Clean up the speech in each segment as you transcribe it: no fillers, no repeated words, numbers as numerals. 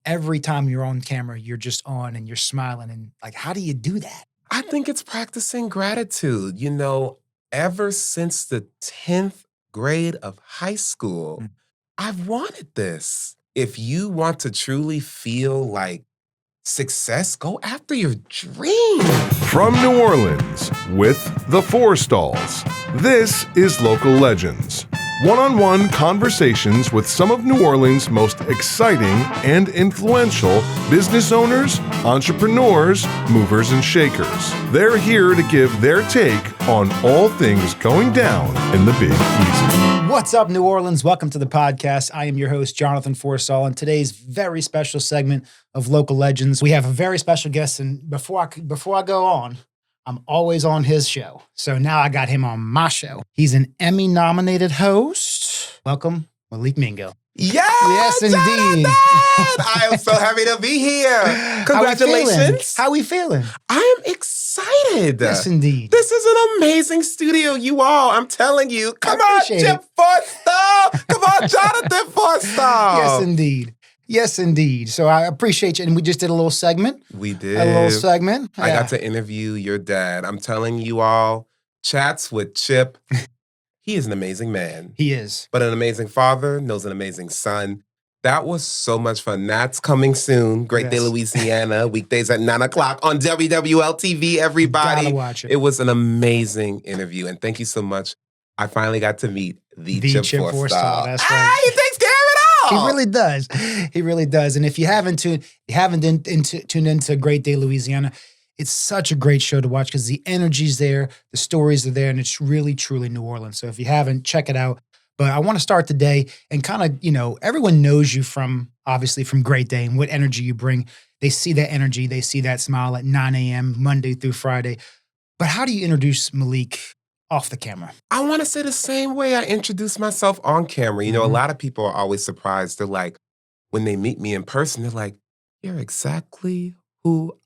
every time you're on camera, you're just on and you're smiling. And like, how do you do that? I think it's practicing gratitude. Ever since the 10th grade of high school, I've wanted this. If you want to truly feel like success, go after your dream. From New Orleans, with the Forstalls, this is Local Legends. One-on-one conversations with some of New Orleans' most exciting and influential business owners, entrepreneurs, movers and shakers. They're here to give their take on all things going down in the Big Easy. What's up, New Orleans? Welcome to the podcast. I am your host, Jonathan Forstall, and today's very special segment of Local Legends. We have a very special guest, and before I go on, I'm always on his show. So now I got him on my show. He's an Emmy-nominated host. Welcome, Malik Mingo. Yes, indeed. I am so happy to be here. Congratulations. How we feeling? I am excited. Yes, indeed. This is an amazing studio, you all. I'm telling you. Come on, Chip Forstall. Come on, Jonathan Forstall. Yes, indeed. Yes, indeed. So I appreciate you. And we just did a little segment. We did. A little segment. I got to interview your dad. I'm telling you all, chats with Chip. He is an amazing man. He is. But an amazing father, knows an amazing son. That was so much fun. That's coming soon. Great Day Louisiana, weekdays at 9 o'clock on WWL-TV, everybody. Gotta watch it. It was an amazing interview. And thank you so much. I finally got to meet the Chip Forstall. That's right. He takes care of it all. He really does. He really does. And if you haven't tuned into Great Day Louisiana, it's such a great show to watch because the energy's there, the stories are there, and it's really, truly New Orleans. So if you haven't, check it out. But I want to start today and kind of, everyone knows you obviously from Great Day and what energy you bring. They see that energy. They see that smile at 9 a.m., Monday through Friday. But how do you introduce Malik off the camera? I want to say the same way I introduce myself on camera. A lot of people are always surprised. They're like, when they meet me in person, they're like, you're exactly who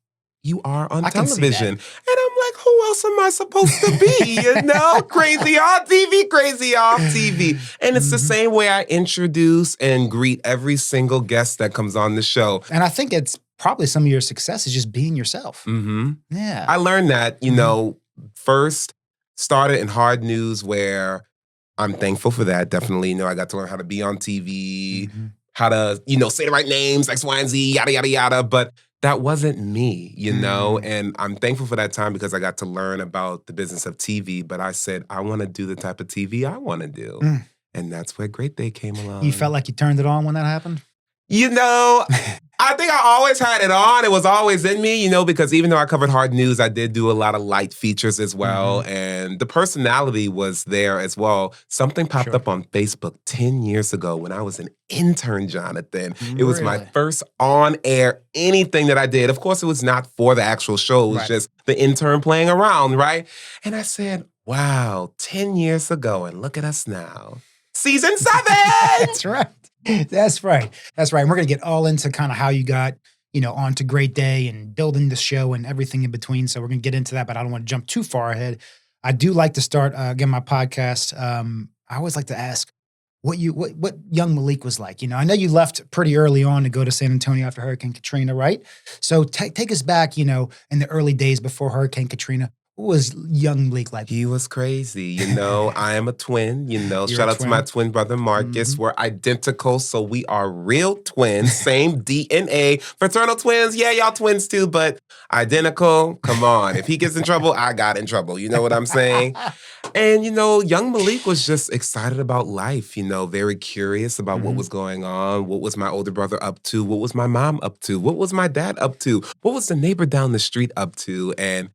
you are on television. And I'm like, who else am I supposed to be? Crazy on TV, crazy off TV. And it's the same way I introduce and greet every single guest that comes on the show. And I think it's probably some of your success is just being yourself. Mm-hmm. Yeah. I learned that, first started in hard news where I'm thankful for that. Definitely, I got to learn how to be on TV, how to, say the right names, X, Y, and Z, yada, yada, yada. But that wasn't me, and I'm thankful for that time because I got to learn about the business of TV. But I said, I want to do the type of TV I want to do. And that's where Great Day came along. You felt like you turned it on when that happened? I think I always had it on. It was always in me, because even though I covered hard news, I did do a lot of light features as well. And the personality was there as well. Something popped up on Facebook 10 years ago when I was an intern, Jonathan. It was my first on-air anything that I did. Of course, it was not for the actual show. It was just the intern playing around, right? And I said, wow, 10 years ago, and look at us now. Season 7! That's right. That's right. And we're going to get all into kind of how you got, onto Great Day and building the show and everything in between. So we're going to get into that, but I don't want to jump too far ahead. I do like to start, again, my podcast. I always like to ask what young Malik was like. I know you left pretty early on to go to San Antonio after Hurricane Katrina, right? So take us back, in the early days before Hurricane Katrina. What was young Malik like? He was crazy. I am a twin. Shout out to my twin brother, Marcus. We're identical, so we are real twins. Same DNA. Fraternal twins. Yeah, y'all twins too, but identical. Come on. If he gets in trouble, I got in trouble. You know what I'm saying? And, young Malik was just excited about life, very curious about what was going on. What was my older brother up to? What was my mom up to? What was my dad up to? What was the neighbor down the street up to? And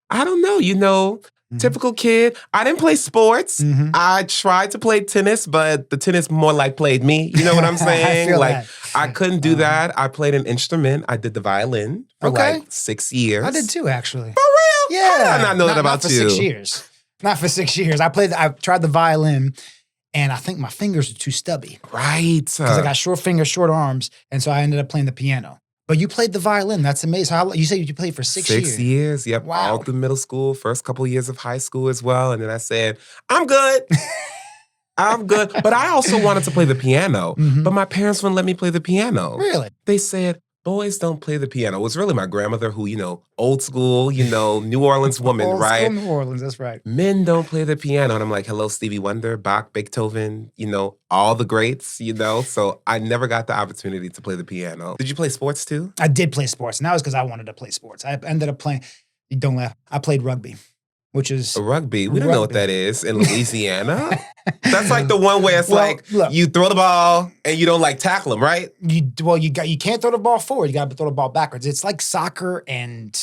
I don't know, typical kid. I didn't play sports. I tried to play tennis, but the tennis more like played me. You know what I'm saying? I couldn't do that. I played an instrument. I did the violin for 6 years. I did too, actually. For real? Yeah. How did I not know that about you? Not for 6 years. Not for 6 years. I tried the violin, and I think my fingers were too stubby. Right. Because I got short fingers, short arms, and so I ended up playing the piano. But you played the violin. That's amazing. You said you played for 6 years. 6 years, yep. Wow. All through middle school, first couple of years of high school as well. And then I said, I'm good. I'm good. But I also wanted to play the piano. But my parents wouldn't let me play the piano. Really? They said, boys don't play the piano. It was really my grandmother who, old school, New Orleans woman, Old right? school New Orleans, that's right. Men don't play the piano. And I'm like, hello, Stevie Wonder, Bach, Beethoven, all the greats, So I never got the opportunity to play the piano. Did you play sports too? I did play sports, and that was because I wanted to play sports. I ended up playing, don't laugh, I played rugby, which is... Rugby? We don't know what that is in Louisiana. That's like the one where it's look, you throw the ball and you don't tackle them, right? You can't throw the ball forward. You got to throw the ball backwards. It's like soccer and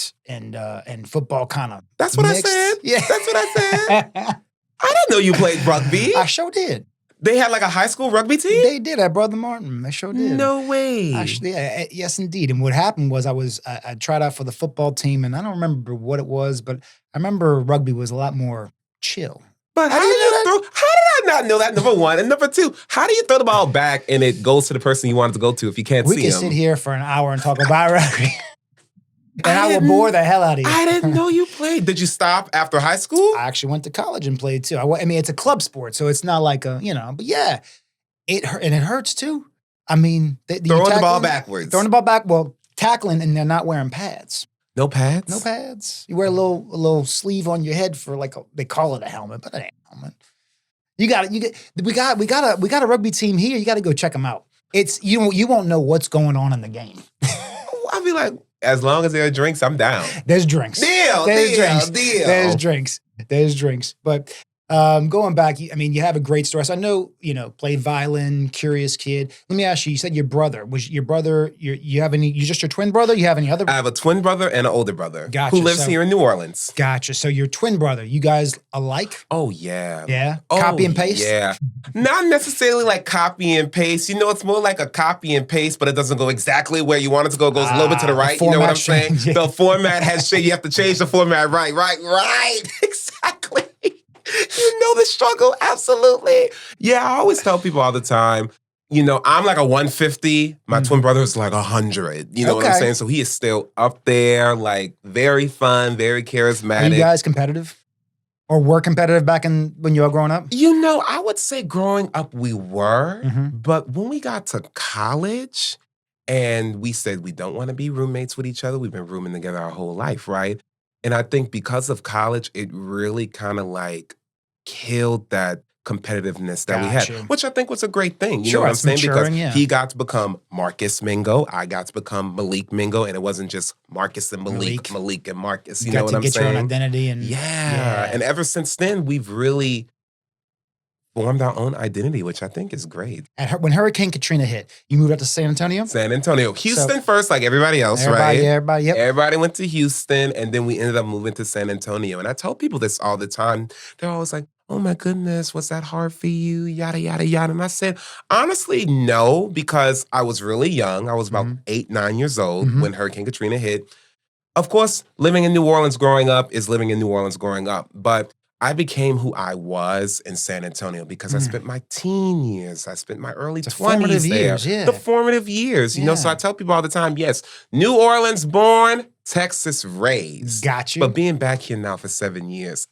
football kind of. That's what mixed. I said. Yeah, that's what I said. I didn't know you played rugby. I sure did. They had a high school rugby team? They did at Brother Martin. They sure did. No way. Actually, yes, indeed. And what happened was I tried out for the football team, and I don't remember what it was, but I remember rugby was a lot more chill. But how did I not know that, number one? And number two, how do you throw the ball back and it goes to the person you wanted to go to if you can't see him? We can sit here for an hour and talk about rugby. And I will bore the hell out of you. I didn't know you played. Did you stop after high school? I actually went to college and played too. I mean, it's a club sport, so it's not like but yeah, it hurts too. I mean, throwing the ball backwards. Throwing the ball back, tackling, and they're not wearing pads. No pads? No pads. You wear a little sleeve on your head for they call it a helmet, but it ain't a helmet. We got a rugby team here. You got to go check them out. It's you won't know what's going on in the game. I'll be like, as long as there are drinks, I'm down. There's drinks. Deal. There's drinks. But going back, you have a great story. So I know, played violin, curious kid. Let me ask you, you said your brother. Was your brother, you just your twin brother? You have any other? I have a twin brother and an older brother Gotcha. who lives here in New Orleans. Gotcha. So your twin brother, you guys alike? Oh, yeah. Yeah? Copy and paste? Yeah. Not necessarily like copy and paste. It's more like a copy and paste, but it doesn't go exactly where you want it to go. It goes a little bit to the right. You know what I'm saying? Yeah. The format has changed. You have to change the format. Right. Exactly. You know the struggle, absolutely. Yeah, I always tell people all the time, I'm like a 150. My twin brother is like 100. You know what I'm saying? So he is still up there, very fun, very charismatic. Are you guys competitive? Or were competitive back when you were growing up? I would say growing up we were, but when we got to college and we said we don't want to be roommates with each other, we've been rooming together our whole life, right? And I think because of college, it really kind of killed that competitiveness that we had, which I think was a great thing. You know what I'm saying? Because he got to become Marcus Mingo, I got to become Malik Mingo, and it wasn't just Marcus and Malik and Marcus. You know what I'm saying? Get your own identity. And ever since then, we've really formed our own identity, which I think is great. When Hurricane Katrina hit, you moved up to San Antonio? Houston first, like everybody else, right? Everybody, yep. Everybody went to Houston, and then we ended up moving to San Antonio. And I tell people this all the time. They're always like, oh my goodness, was that hard for you? Yada, yada, yada. And I said, honestly, no, because I was really young. I was about 8, 9 years old when Hurricane Katrina hit. Of course, living in New Orleans growing up is living in New Orleans growing up. But I became who I was in San Antonio because I spent my teen years. I spent my early 20s there. The formative years, So I tell people all the time, yes, New Orleans born, Texas raised. Got you. But being back here now for 7 years,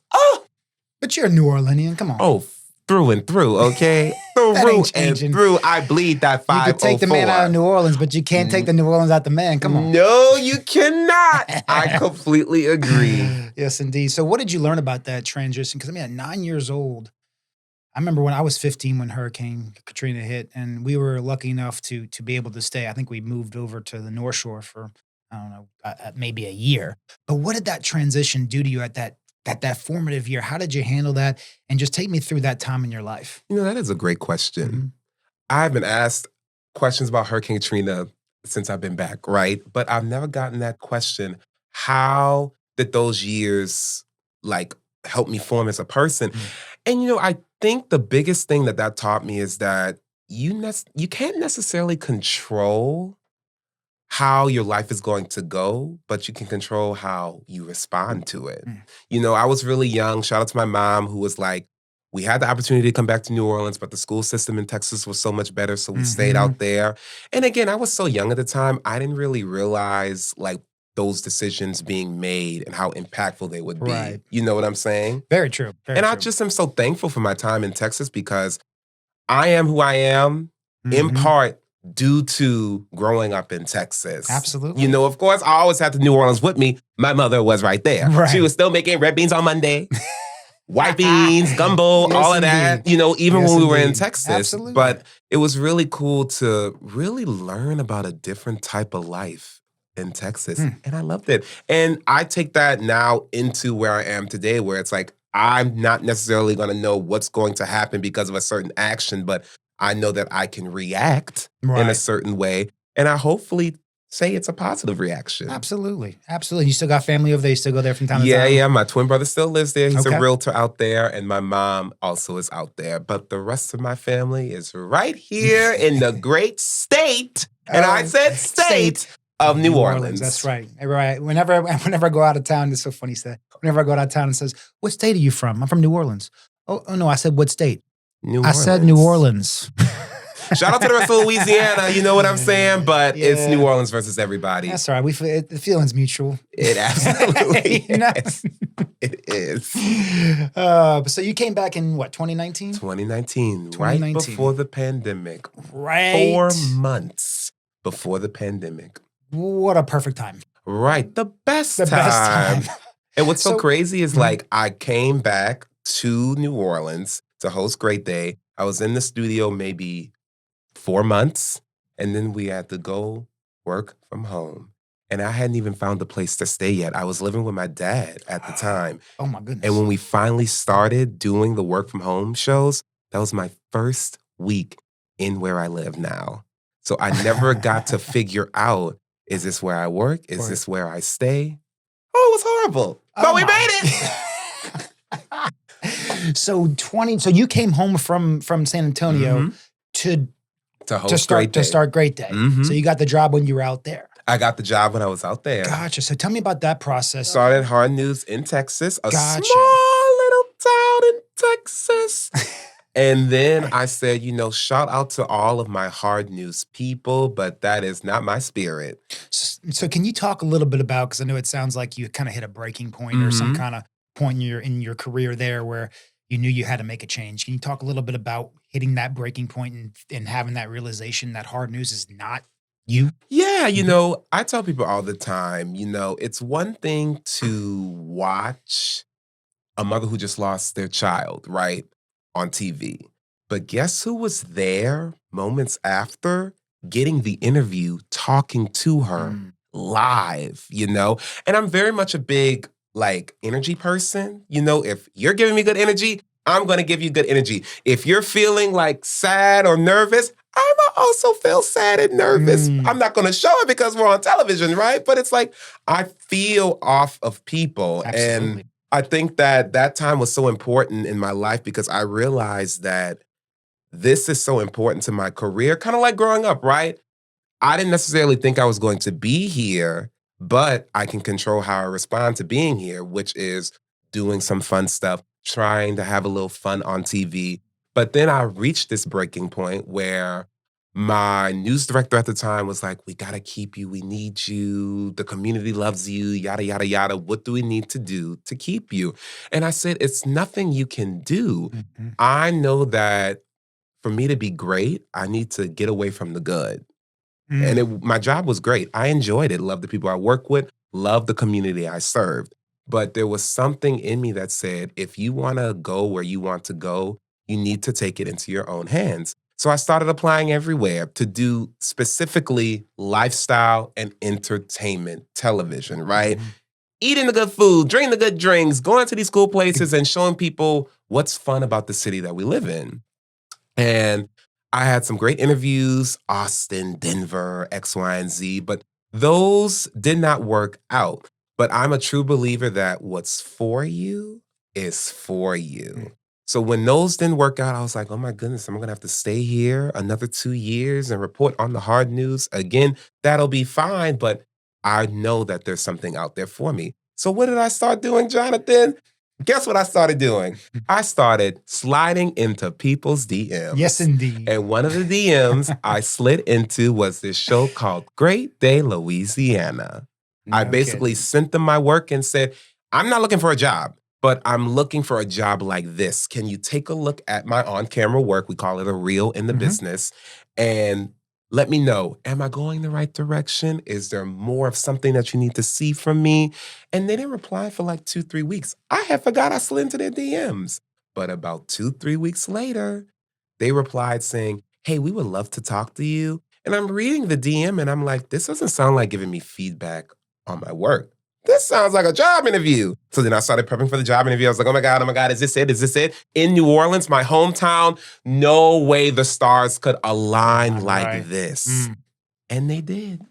but you're a New Orleanian, come on. Oh, through and through, okay? Through and through, I bleed that 504. You can take the man out of New Orleans, but you can't take the New Orleans out the man. Come on. No, you cannot. I completely agree. Yes, indeed. So what did you learn about that transition? Because at 9 years old, I remember when I was 15 when Hurricane Katrina hit, and we were lucky enough to be able to stay. I think we moved over to the North Shore for, I don't know, maybe a year. But what did that transition do to you at that formative year? How did you handle that? And just take me through that time in your life. That is a great question. I've been asked questions about Hurricane Katrina since I've been back, right? But I've never gotten that question. How did those years help me form as a person? And I think the biggest thing that taught me is that you can't necessarily control how your life is going to go, but you can control how you respond to it. I was really young. Shout out to my mom who was like, we had the opportunity to come back to New Orleans, but the school system in Texas was so much better, so we stayed out there. And again, I was so young at the time, I didn't really realize those decisions being made and how impactful they would be. Right. You know what I'm saying? Very true. I just am so thankful for my time in Texas because I am who I am in Mhm. part due to growing up in Texas. Absolutely. You know, of course, I always had the New Orleans with me. My mother was right there. Right. She was still making red beans on Monday, white beans, gumbo, Yes, all of that, indeed. you know, even Yes, when we were in indeed. Texas. Absolutely. But it was really cool to really learn about a different type of life in Texas. And I loved it. And I take that now into where I am today, where it's like, I'm not necessarily going to know what's going to happen because of a certain action, but I know that I can react in a Right. certain way. And I hopefully say it's a positive reaction. Absolutely. Absolutely. You still got family over there? You still go there from time to Yeah, time? yeah. My twin brother still lives there. He's Okay. a realtor out there, and my mom also is out there. But the rest of my family is right here in the great state, and I said state of New Orleans. That's right. Right. Whenever I go out of town, it's so funny. Whenever I go out of town and says, "What state are you from?" I'm from New Orleans. Oh no, I said what state? I said New Orleans. Shout out to the rest of Louisiana, you know what I'm saying? But it's New Orleans versus everybody. That's all right. The feeling's mutual. It absolutely You know? is. It is. So you came back in what, 2019? 2019, right 2019. before the pandemic. Right. 4 months before the pandemic. What a perfect time. Right. The best The time. best time. And what's so So- crazy is like I came back to New Orleans to host Great Day. I was in the studio maybe 4 months, and then we had to go work from home. And I hadn't even found a place to stay yet. I was living with my dad at the time. Oh my goodness. And when we finally started doing the work from home shows, that was my first week in where I live now. So I never got to figure out, is this where I work? Is this where I stay? Oh, it was horrible. But we made it. So you came home from San Antonio to start Great Day. Mhm. So you got the job when you were out there. I got the job when I was out there. Gotcha. So tell me about that process. Started Hard News in Texas, a Gotcha. small little town in Texas. And then I said, shout out to all of my Hard News people, but that is not my spirit. So can you talk a little bit about, because I know it sounds like you kind of hit a breaking point or some kind of point in your career there where you knew you had to make a change. Can you talk a little bit about hitting that breaking point and having that realization that Hard News is not you? Yeah, I tell people all the time, it's one thing to watch a mother who just lost their child, right, on TV. But guess who was there moments after getting the interview, talking to her live, And I'm very much a big, energy person. If you're giving me good energy, I'm going to give you good energy. If you're feeling sad or nervous, I might also feel sad and nervous. I'm not going to show it because we're on television, right? But it's like I feel off of people. Absolutely. And I think that time was so important in my life because I realized that this is so important to my career, kind of like growing up, right? I didn't necessarily think I was going to be here, but I can control how I respond to being here, which is doing some fun stuff, trying to have a little fun on TV. But then I reached this breaking point where my news director at the time was like, we got to keep you. We need you. The community loves you, yada, yada, yada. What do we need to do to keep you? And I said, it's nothing you can do. I know that for me to be great, I need to get away from the good. And my job was great. I enjoyed it. Loved the people I work with. Loved the community I served. But there was something in me that said, if you want to go where you want to go, you need to take it into your own hands. So I started applying everywhere to do specifically lifestyle and entertainment television, right? Eating the good food, drinking the good drinks, going to these cool places and showing people what's fun about the city that we live in. And I had some great interviews, Austin, Denver, X, Y, and Z, but those did not work out. But I'm a true believer that what's for you is for you. So when those didn't work out, I was like, oh my goodness, I'm going to have to stay here another 2 years and report on the Hard News. Again, that'll be fine, but I know that there's something out there for me. So what did I start doing, Jonathan? Guess what I started doing? I started sliding into people's DMs. Yes, indeed. And one of the DMs I slid into was this show called Great Day Louisiana. I basically sent them my work and said, I'm not looking for a job. but I'm looking for a job like this. Can you take a look at my on-camera work? We call it a reel in the business. And let me know, am I going the right direction? Is there more of something that you need to see from me? And they didn't reply for like 2-3 weeks. I had forgot I slid into their DMs. But about 2-3 weeks later, they replied saying, hey, we would love to talk to you. And I'm reading the DM and I'm like, this doesn't sound like giving me feedback on my work. This sounds like a job interview. So then I started prepping for the job interview. I was like, oh my God, is this it? Is this it? In New Orleans, my hometown, no way the stars could align like this. And they did.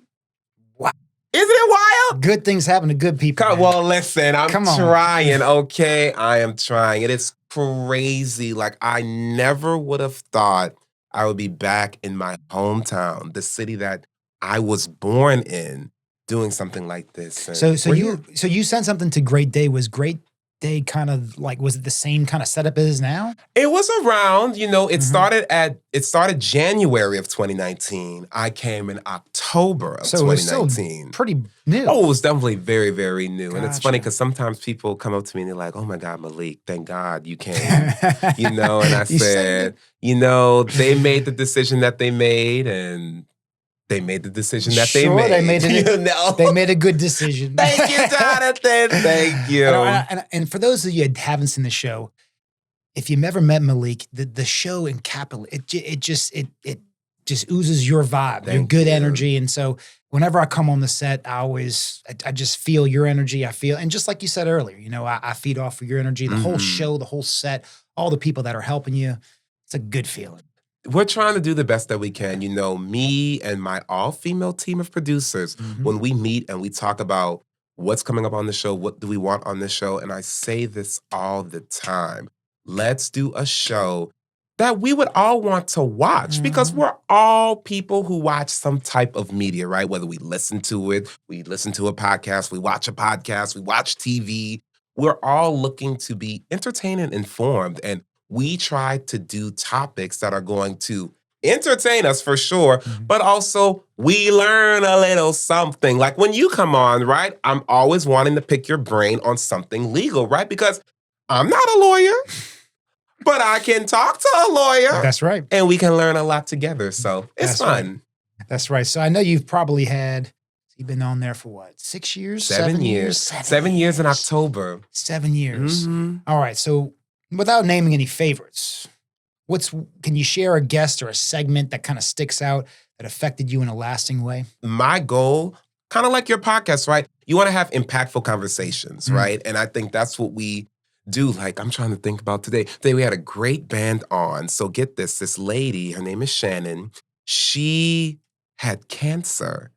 Wow. Isn't it wild? Good things happen to good people. Well, listen, I'm trying, okay? I am trying. It is crazy. Like, I never would have thought I would be back in my hometown, the city that I was born in, doing something like this. And so you sent something to Great Day. Was Great Day kind of like, was it the same kind of setup as it is now? It was around, it started January of 2019. I came in October of 2019. It was still pretty new. Oh, it was definitely very, very new. Gotcha. And it's funny because sometimes people come up to me and they're like, oh my God, Malik, thank God you came. And I said, they made the decision that they made, and they made the decision that they made. They made a good decision. Thank you, Jonathan. Thank you. And for those of you that haven't seen the show, if you've never met Malik, the show encapsulates it just oozes your vibe, your good energy. And so whenever I come on the set, I just feel your energy. And just like you said earlier, I feed off of your energy. The whole show, the whole set, all the people that are helping you. It's a good feeling. We're trying to do the best that we can. Me and my all-female team of producers, when we meet and we talk about what's coming up on the show, what do we want on the show, and I say this all the time, let's do a show that we would all want to watch because we're all people who watch some type of media, right? Whether we listen to it, we listen to a podcast, we watch a podcast, we watch TV. We're all looking to be entertained and informed, and we try to do topics that are going to entertain us for sure, but also we learn a little something. Like when you come on, right? I'm always wanting to pick your brain on something legal, right? Because I'm not a lawyer, but I can talk to a lawyer. That's right. And we can learn a lot together. So it's fun. Right. That's right. So I know you've probably you've been on there for what, 6 years? 7 years. 7 years in October. 7 years. All right. So without naming any favorites, can you share a guest or a segment that kind of sticks out that affected you in a lasting way? My goal, kind of like your podcast, right? You want to have impactful conversations, right? And I think that's what we do. Like, I'm trying to think about today. Today we had a great band on. So get this lady, her name is Shannon. She had cancer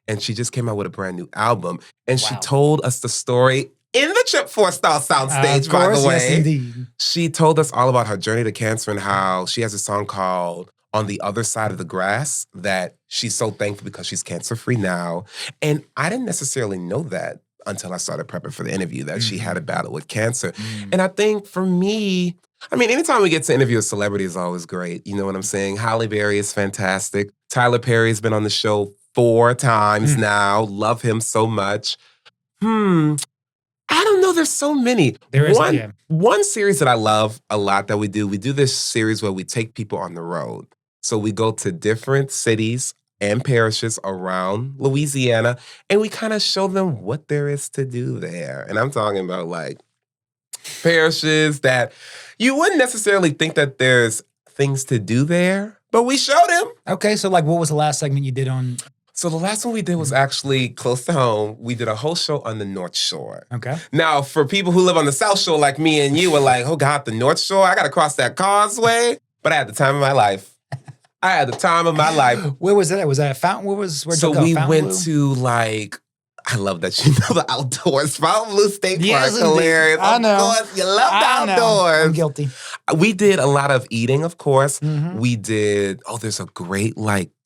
and she just came out with a brand new album. And she told us the story in the Chip Forstall soundstage, by the way. Yes, indeed. She told us all about her journey to cancer and how she has a song called On the Other Side of the Grass that she's so thankful because she's cancer-free now. And I didn't necessarily know that until I started prepping for the interview, that she had a battle with cancer. And I think for me, anytime we get to interview a celebrity is always great. You know what I'm saying? Halle Berry is fantastic. Tyler Perry's been on the show 4 times now. Love him so much. I don't know. There's so many. There is one series that I love a lot that we do. We do this series where we take people on the road. So we go to different cities and parishes around Louisiana, and we kind of show them what there is to do there. And I'm talking about like parishes that you wouldn't necessarily think that there's things to do there, but we show them. Okay, so like what was the last segment you did on? So the last one we did was actually close to home. We did a whole show on the North Shore. Okay. Now, for people who live on the South Shore like me and you, were like, oh God, the North Shore, I got to cross that causeway. But I had the time of my life. Where was that? Was that a Fountain? So we went to I love that you know the outdoors. Fontainebleau State Park, hilarious. I know. Of course, you love the outdoors. I'm guilty. We did a lot of eating, of course. We did, there's a great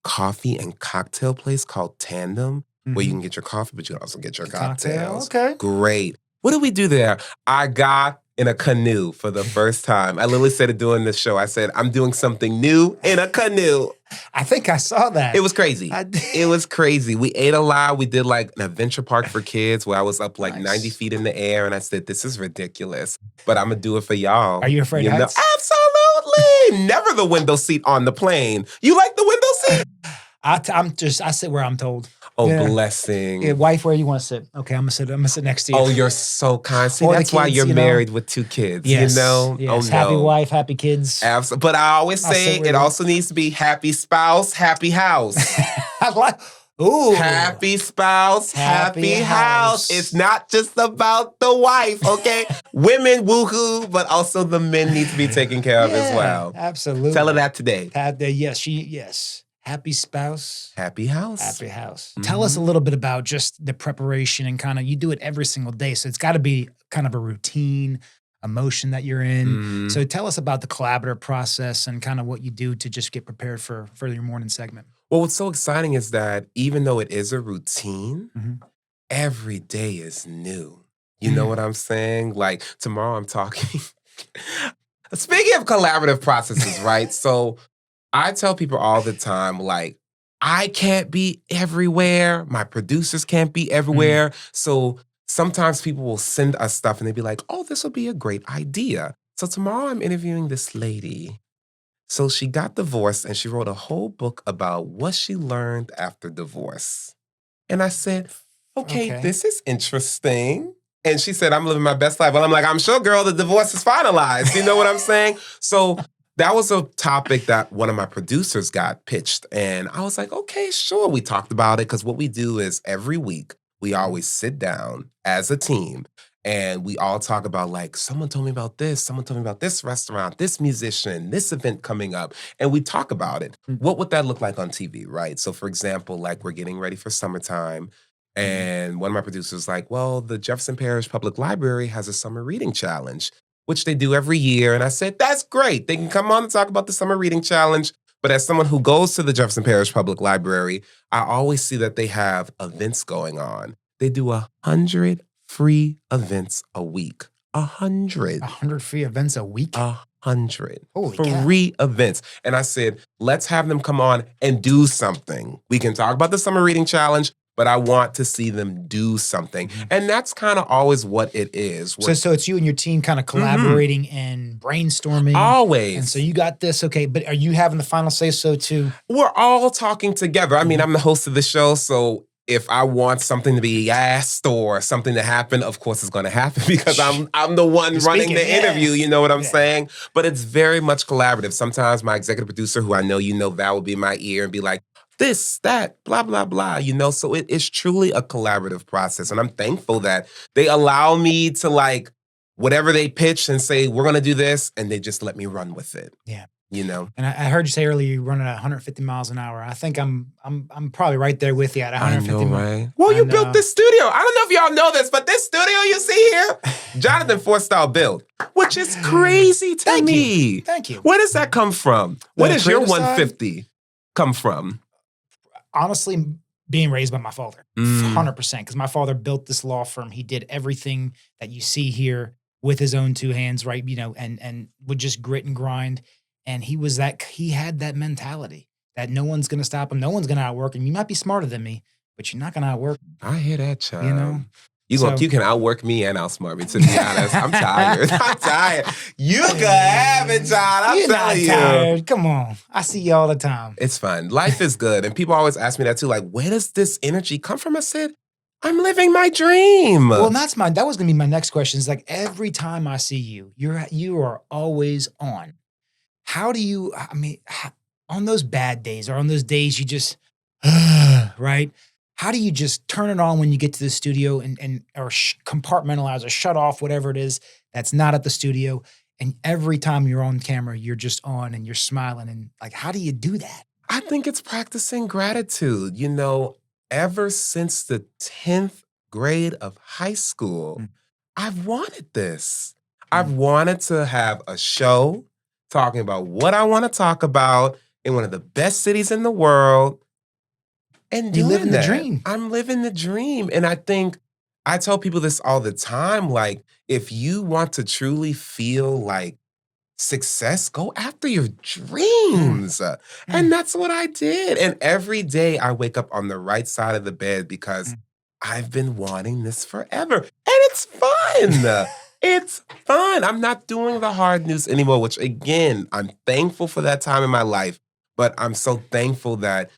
coffee and cocktail place called Tandem, where you can get your coffee, but you can also get your cocktails. Okay. Great. What did we do there? I got in a canoe for the first time. I literally said it during the show. I said, I'm doing something new in a canoe. I think I saw that. It was crazy. It was crazy. We ate a lot. We did like an adventure park for kids where I was up like 90 feet in the air. And I said, this is ridiculous, but I'm going to do it for y'all. Are you afraid of heights? Absolutely. Never the window seat on the plane. You like the window seat? I sit where I'm told. Oh, blessing. Yeah, wife, where you want to sit? Okay, I'm gonna sit next to you. Oh, you're so kind. See, Or that's the why kids, you're you know? married with 2 kids. Yes, You know? yes. Oh, no. Happy wife, happy kids. Absolutely. But I always say it also needs to be happy spouse, happy house. I like. Ooh. Happy spouse, happy house. It's not just about the wife, okay? Women, woohoo, but also the men need to be taken care of as well. Absolutely. Tell her that today. Yes. Happy spouse. Happy house. Happy house. Mm-hmm. Tell us a little bit about just the preparation and kind of, you do it every single day. So it's got to be kind of a routine, emotion that you're in. Mm-hmm. So tell us about the collaborative process and kind of what you do to just get prepared for your morning segment. Well, what's so exciting is that even though it is a routine, every day is new. You know what I'm saying? Like tomorrow I'm talking. Speaking of collaborative processes, right? So I tell people all the time, like, I can't be everywhere. My producers can't be everywhere. So sometimes people will send us stuff and they'd be like, oh, this will be a great idea. So tomorrow I'm interviewing this lady. So she got divorced and she wrote a whole book about what she learned after divorce. And I said, okay, this is interesting. And she said, I'm living my best life. Well, I'm like, I'm sure, girl, the divorce is finalized. You know what I'm saying? So that was a topic that one of my producers got pitched. And I was like, okay, sure. We talked about it because what we do is every week, we always sit down as a team and we all talk about like, someone told me about this, someone told me about this restaurant, this musician, this event coming up. And we talk about it. What would that look like on TV, right? So for example, like we're getting ready for summertime. And one of my producers was like, well, the Jefferson Parish Public Library has a summer reading challenge, which they do every year. And I said, that's great. They can come on and talk about the summer reading challenge. But as someone who goes to the Jefferson Parish Public Library, I always see that they have events going on. They do 100 free events a week. 100. 100 free events a week? 100 Holy free events. And I said, let's have them come on and do something. We can talk about the summer reading challenge, but I want to see them do something. And that's kind of always what it is. So it's you and your team kind of collaborating and brainstorming. Always. And so you got this, okay, but are you having the final say-so too? We're all talking together. I mean, I'm the host of the show, so if I want something to be asked or something to happen, of course it's going to happen because I'm the one running the interview, you know what I'm saying? But it's very much collaborative. Sometimes my executive producer, who I know you know, Val, will be in my ear and be like, this, that, blah, blah, blah, you know? So it is truly a collaborative process. And I'm thankful that they allow me to like, whatever they pitch and say, we're going to do this, and they just let me run with it. Yeah. You know? And I heard you say earlier you're running at 150 miles an hour. I think I'm probably right there with you at 150 miles. Right? Well, you built this studio. I don't know if y'all know this, but this studio you see here, Jonathan Forstall built, which is crazy to me. Thank you. Where does that come from? Where does your 150 come from? Honestly, being raised by my father, 100%. Because my father built this law firm. He did everything that you see here with his own 2 hands, right? You know, and would just grit and grind. And he had that mentality that no one's going to stop him. No one's going to outwork him. You might be smarter than me, but you're not going to outwork me. I hear that, child. You know? You can outwork me and outsmart me, to be honest. I'm tired. I'm tired. You can have it, child. I'm telling you. Tired. Come on. I see you all the time. It's fun. Life is good. And people always ask me that too, like, where does this energy come from? I said, I'm living my dream. Well, that was going to be my next question. It's like every time I see you, you are always on. How do you, on those bad days or on those days you just, right? How do you just turn it on when you get to the studio or compartmentalize or shut off whatever it is that's not at the studio? And every time you're on camera, you're just on and you're smiling. And like, how do you do that? I think it's practicing gratitude. You know, ever since the 10th grade of high school, I've wanted this. I've wanted to have a show talking about what I want to talk about in one of the best cities in the world. And you living the dream. I'm living the dream. And I think I tell people this all the time. Like, if you want to truly feel like success, go after your dreams. And that's what I did. And every day I wake up on the right side of the bed because I've been wanting this forever. And it's fun. It's fun. I'm not doing the hard news anymore, which again, I'm thankful for that time in my life. But I'm so thankful that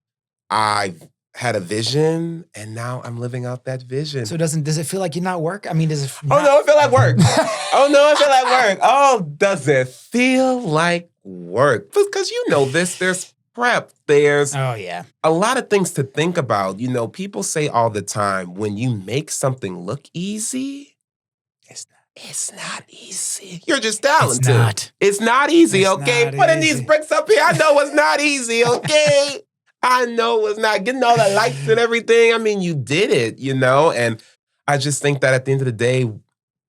I've had a vision and now I'm living out that vision. So does it feel like you're not work? I mean, does it Oh no, it feel like work. Oh no, it feel like work. Oh, does it feel like work? Because you know this, there's prep, there's a lot of things to think about. You know, people say all the time, when you make something look easy, it's not easy. You're just talented. It's not easy, okay? Putting these bricks up here, I know it's not easy, okay? I know it's not getting all the lights and everything. I mean, you did it, you know? And I just think that at the end of the day,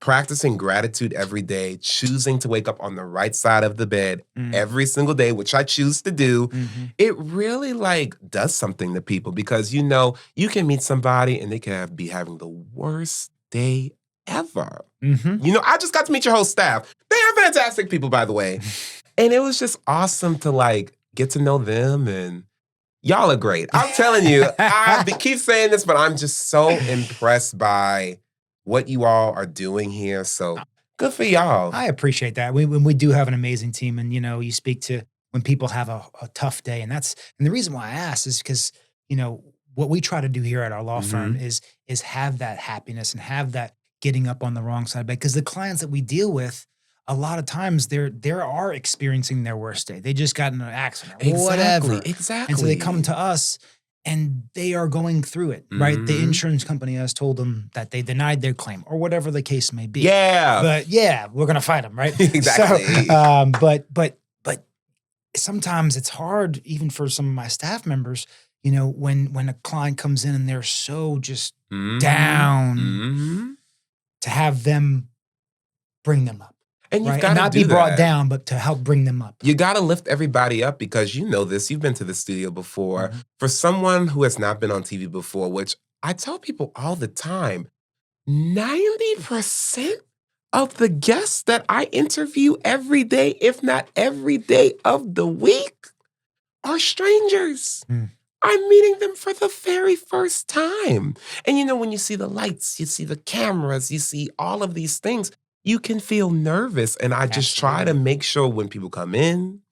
practicing gratitude every day, choosing to wake up on the right side of the bed every single day, which I choose to do, it really like does something to people because, you know, you can meet somebody and they can be having the worst day ever. You know, I just got to meet your whole staff. They are fantastic people, by the way. And it was just awesome to like get to know them and y'all are great. I'm telling you, I keep saying this, but I'm just so impressed by what you all are doing here. So good for y'all. I appreciate that. We do have an amazing team, and you know, you speak to when people have a tough day, and the reason why I ask is because you know what we try to do here at our law firm is have that happiness and have that getting up on the wrong side of bed, because the clients that we deal with, a lot of times they are experiencing their worst day. They just got in an accident or whatever. Exactly. And so they come to us and they are going through it, right? The insurance company has told them that they denied their claim or whatever the case may be. Yeah. But yeah, we're going to fight them, right? Exactly. So, but sometimes it's hard even for some of my staff members, you know, when a client comes in and they're so just down to have them bring them up. And you've right? got And to not do be brought that. down, but to help bring them up. You got to lift everybody up because you know this. You've been to the studio before. For someone who has not been on TV before, which I tell people all the time, 90% of the guests that I interview every day, if not every day of the week, are strangers. I'm meeting them for the very first time. And you know, when you see the lights, you see the cameras, you see all of these things, you can feel nervous. And I just try to make sure when people come in,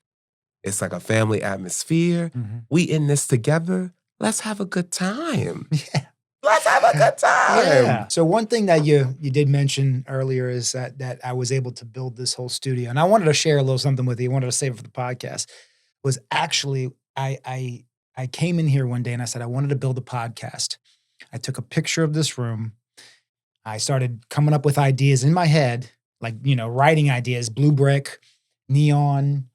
it's like a family atmosphere. We in this together. Let's have a good time. Yeah. Let's have a good time. Yeah. So one thing that you did mention earlier is that I was able to build this whole studio. And I wanted to share a little something with you. I wanted to save it for the podcast. Was actually, I came in here one day and I said, I wanted to build a podcast. I took a picture of this room. I started coming up with ideas in my head, like, you know, writing ideas, blue brick, neon,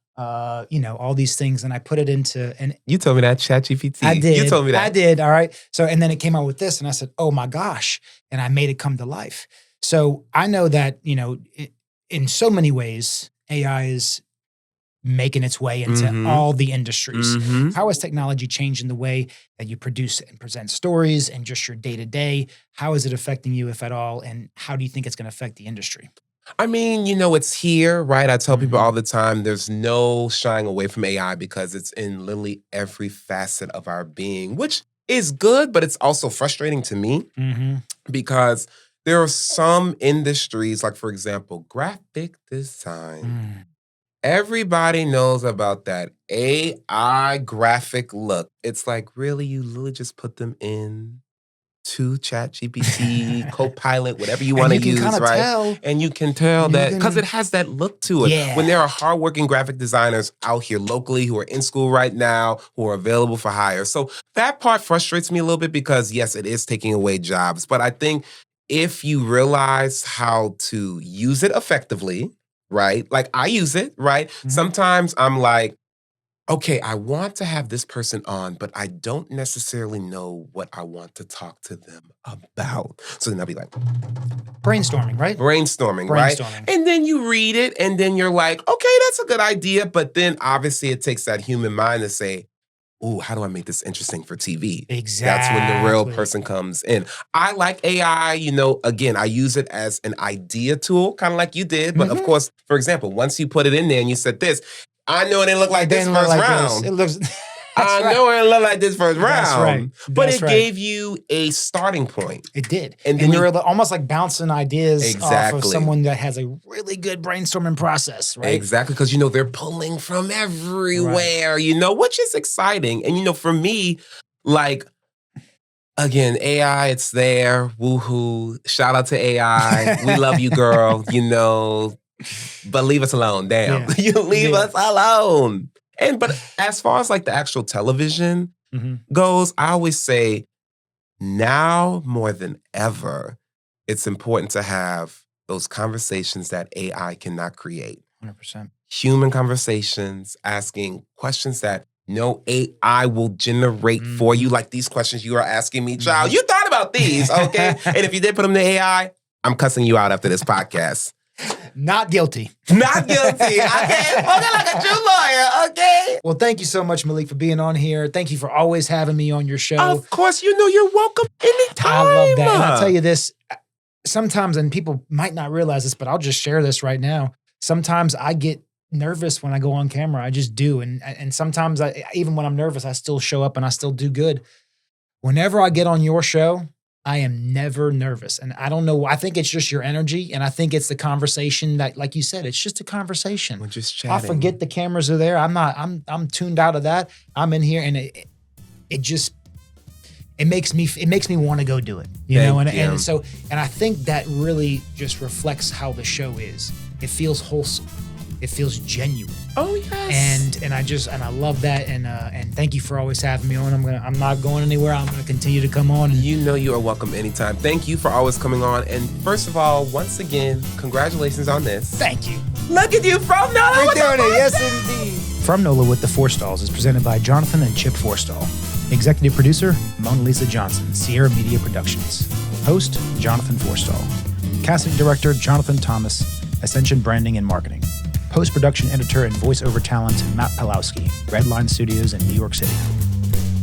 you know, all these things. And I put it into an. You told me that, ChatGPT. I did. You told me that. I did. All right. So, and then it came out with this and I said, oh my gosh. And I made it come to life. So I know that, you know, in so many ways, AI is making its way into all the industries. How has technology changed in the way that you produce and present stories and just your day-to-day? How is it affecting you, if at all? And how do you think it's going to affect the industry? I mean, you know, it's here, right? I tell people all the time, there's no shying away from AI because it's in literally every facet of our being, which is good, but it's also frustrating to me because there are some industries, like for example, graphic design. Everybody knows about that AI graphic look. It's like, really, you literally just put them in to ChatGPT, Copilot, whatever you want to use, right? Tell. And you can tell that because it has that look to it. Yeah. When there are hardworking graphic designers out here locally who are in school right now, who are available for hire. So that part frustrates me a little bit because, yes, it is taking away jobs. But I think if you realize how to use it effectively, right? Like I use it, right? Sometimes I'm like, okay, I want to have this person on, but I don't necessarily know what I want to talk to them about. So then I'll be like, brainstorming, right? Brainstorming, right? And then you read it and then you're like, okay, that's a good idea. But then obviously it takes that human mind to say, ooh, how do I make this interesting for TV? Exactly. That's when the real person comes in. I like AI, again, I use it as an idea tool, kind of like you did. But of course, for example, once you put it in there and you said this, I know it didn't look like this first round. It looks. I know it didn't look like this first round. That's right. But it gave you a starting point. It did. And you're almost like bouncing ideas off of someone that has a really good brainstorming process, right? Exactly. Because, they're pulling from everywhere, which is exciting. And, for me, like, again, AI, it's there. Woohoo. Shout out to AI. We love you, girl. But leave us alone. Damn. Yeah. You leave us alone. But as far as like the actual television goes, I always say now more than ever, it's important to have those conversations that AI cannot create. 100%. Human conversations, asking questions that no AI will generate for you, like these questions you are asking me, child. You thought about these, okay? And if you did put them to AI, I'm cussing you out after this podcast. Not guilty. Not guilty. Okay. Spoken like a true lawyer. Okay. Well, thank you so much, Malik, for being on here. Thank you for always having me on your show. Of course, you're welcome anytime. I love that. And I'll tell you this, sometimes, and people might not realize this, but I'll just share this right now. Sometimes I get nervous when I go on camera. I just do. And sometimes, even when I'm nervous, I still show up and I still do good. Whenever I get on your show, I am never nervous. And I don't know. I think it's just your energy. And I think it's the conversation that, like you said, it's just a conversation. We're just chatting. I forget the cameras are there. I'm tuned out of that. I'm in here and it makes me want to go do it. You know? And so I think that really just reflects how the show is. It feels wholesome. It feels genuine. Oh yes. And I love that. And thank you for always having me on. I'm not going anywhere. I'm gonna continue to come on. And you are welcome anytime. Thank you for always coming on. And first of all, once again, congratulations on this. Thank you. Look at you from NOLA. We're doing it. Yes, indeed. From NOLA with the Forstalls is presented by Jonathan and Chip Forstall. Executive producer, Mona Lisa Johnson, Sierra Media Productions. Host, Jonathan Forstall. Casting director, Jonathan Thomas, Ascension Branding and Marketing. Post-production editor and voiceover talent, Matt Pawlowski, Redline Studios in New York City.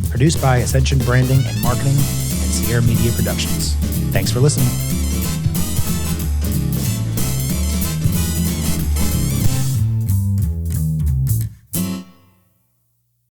Produced by Ascension Branding and Marketing and Sierra Media Productions. Thanks for listening.